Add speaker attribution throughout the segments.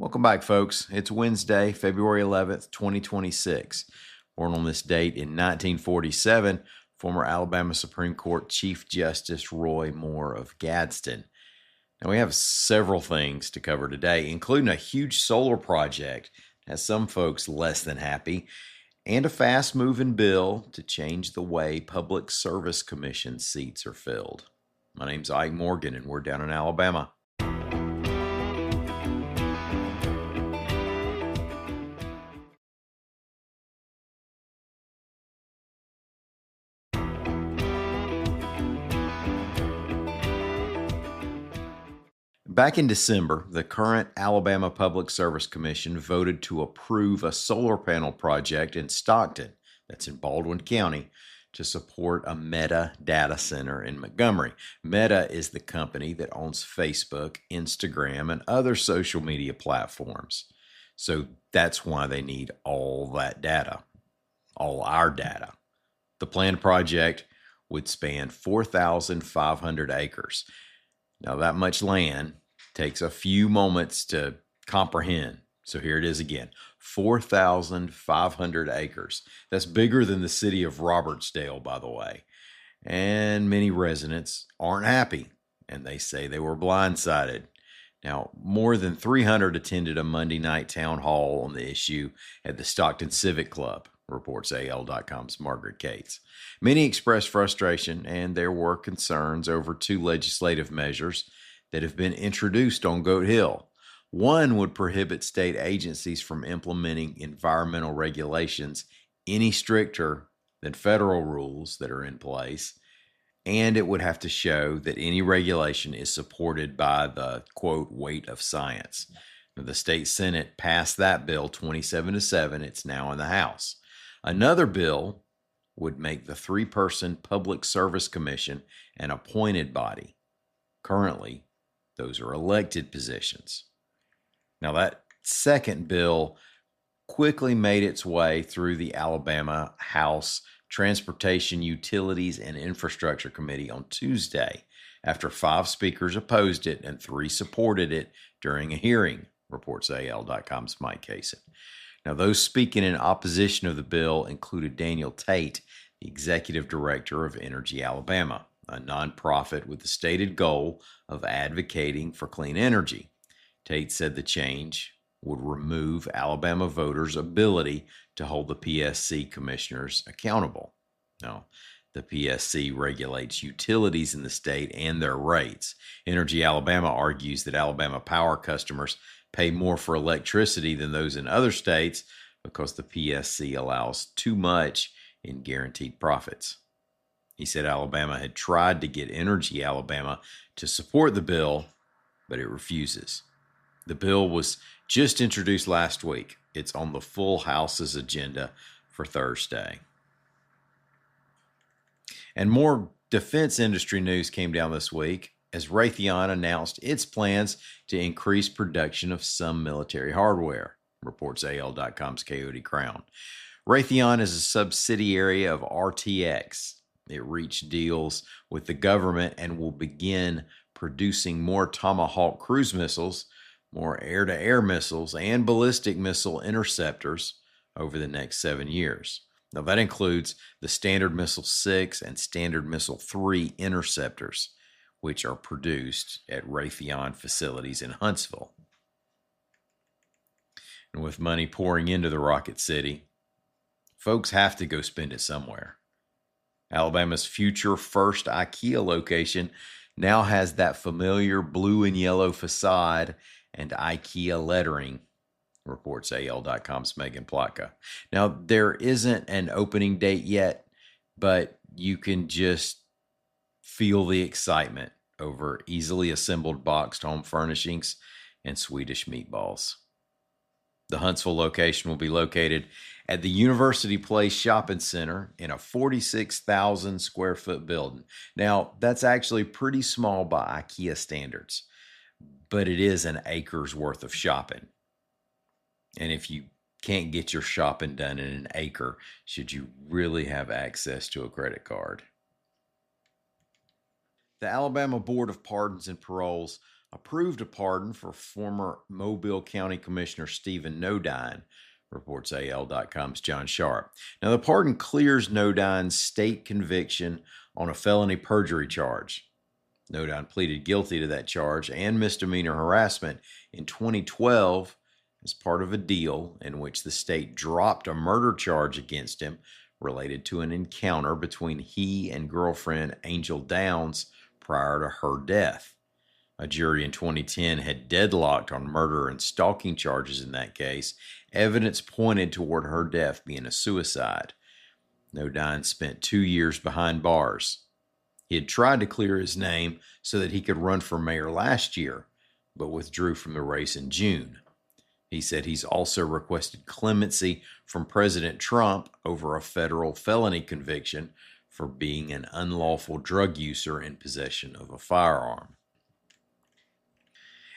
Speaker 1: Welcome back, folks. It's Wednesday, February 11th, 2026. Born on this date in 1947, former Alabama Supreme Court Chief Justice Roy Moore of Gadsden. Now, we have several things to cover today, including a huge solar project that has some folks less than happy, and a fast-moving bill to change the way Public Service Commission seats are filled. My name's Ike Morgan, and we're down in Alabama. Back in December, the current Alabama Public Service Commission voted to approve a solar panel project in Stockton, that's in Baldwin County, to support a Meta data center in Montgomery. Meta is the company that owns Facebook, Instagram, and other social media platforms. So that's why they need all that data, all our data. The planned project would span 4,500 acres. Now, that much land takes a few moments to comprehend. So here it is again, 4,500 acres. That's bigger than the city of Robertsdale, by the way. And many residents aren't happy, and they say they were blindsided. Now, more than 300 attended a Monday night town hall on the issue at the Stockton Civic Club, reports AL.com's Margaret Cates. Many expressed frustration, and there were concerns over two legislative measures that have been introduced on Goat Hill. One would prohibit state agencies from implementing environmental regulations any stricter than federal rules that are in place, and it would have to show that any regulation is supported by the, quote, weight of science. Now, the state Senate passed that bill 27-7. It's now in the House. Another bill would make the three-person Public Service Commission an appointed body. Currently, those are elected positions. Now, that second bill quickly made its way through the Alabama House Transportation, Utilities, and Infrastructure Committee on Tuesday after 5 speakers opposed it and 3 supported it during a hearing, reports AL.com's Mike Casey. Now, those speaking in opposition of the bill included Daniel Tate, the executive director of Energy Alabama, a nonprofit with the stated goal of advocating for clean energy. Tate said the change would remove Alabama voters' ability to hold the PSC commissioners accountable. Now, the PSC regulates utilities in the state and their rates. Energy Alabama argues that Alabama power customers pay more for electricity than those in other states because the PSC allows too much in guaranteed profits. He said Alabama had tried to get Energy Alabama to support the bill, but it refuses. The bill was just introduced last week. It's on the full House's agenda for Thursday. And more defense industry news came down this week as Raytheon announced its plans to increase production of some military hardware, reports AL.com's Coyote Crown. Raytheon is a subsidiary of RTX. It reached deals with the government and will begin producing more Tomahawk cruise missiles, more air-to-air missiles, and ballistic missile interceptors over the next 7 years. Now, that includes the Standard Missile 6 and Standard Missile 3 interceptors, which are produced at Raytheon facilities in Huntsville. And with money pouring into the Rocket City, folks have to go spend it somewhere. Alabama's future first IKEA location now has that familiar blue and yellow facade and IKEA lettering, reports AL.com's Megan Plotka. Now, there isn't an opening date yet, but you can just feel the excitement over easily assembled boxed home furnishings and Swedish meatballs. The Huntsville location will be located at the University Place Shopping Center in a 46,000 square foot building. Now, that's actually pretty small by IKEA standards, but it is an acre's worth of shopping. And if you can't get your shopping done in an acre, should you really have access to a credit card? The Alabama Board of Pardons and Paroles approved a pardon for former Mobile County Commissioner Stephen Nodine, reports AL.com's John Sharp. Now, the pardon clears Nodine's state conviction on a felony perjury charge. Nodine pleaded guilty to that charge and misdemeanor harassment in 2012 as part of a deal in which the state dropped a murder charge against him related to an encounter between he and girlfriend Angel Downs prior to her death. A jury in 2010 had deadlocked on murder and stalking charges in that case. Evidence pointed toward her death being a suicide. Nodine spent 2 years behind bars. He had tried to clear his name so that he could run for mayor last year, but withdrew from the race in June. He said he's also requested clemency from President Trump over a federal felony conviction for being an unlawful drug user in possession of a firearm.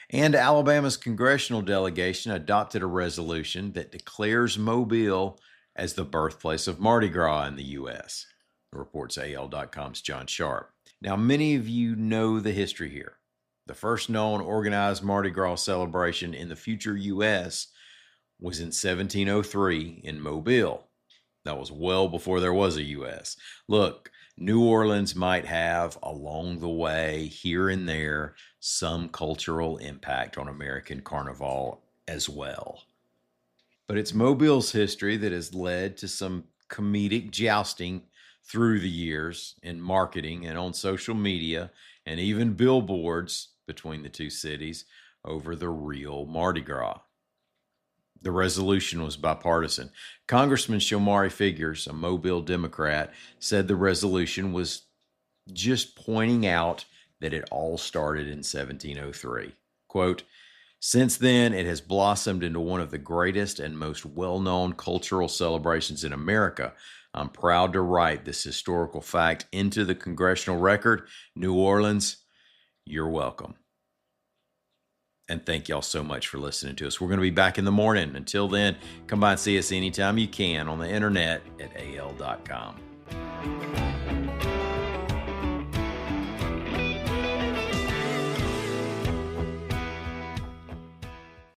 Speaker 1: And Alabama's congressional delegation adopted a resolution that declares Mobile as the birthplace of Mardi Gras in the U.S., reports AL.com's John Sharp. Now, many of you know the history here. The first known organized Mardi Gras celebration in the future U.S. was in 1703 in Mobile. That was well before there was a U.S. Look, New Orleans might have, along the way, here and there, some cultural impact on American Carnival as well. But it's Mobile's history that has led to some comedic jousting through the years in marketing and on social media and even billboards between the two cities over the real Mardi Gras. The resolution was bipartisan. Congressman Shomari Figures, a Mobile Democrat, said the resolution was just pointing out that it all started in 1703. Quote, "Since then, it has blossomed into one of the greatest and most well-known cultural celebrations in America. I'm proud to write this historical fact into the congressional record. New Orleans, you're welcome." And thank y'all so much for listening to us. We're going to be back in the morning. Until then, come by and see us anytime you can on the internet at al.com.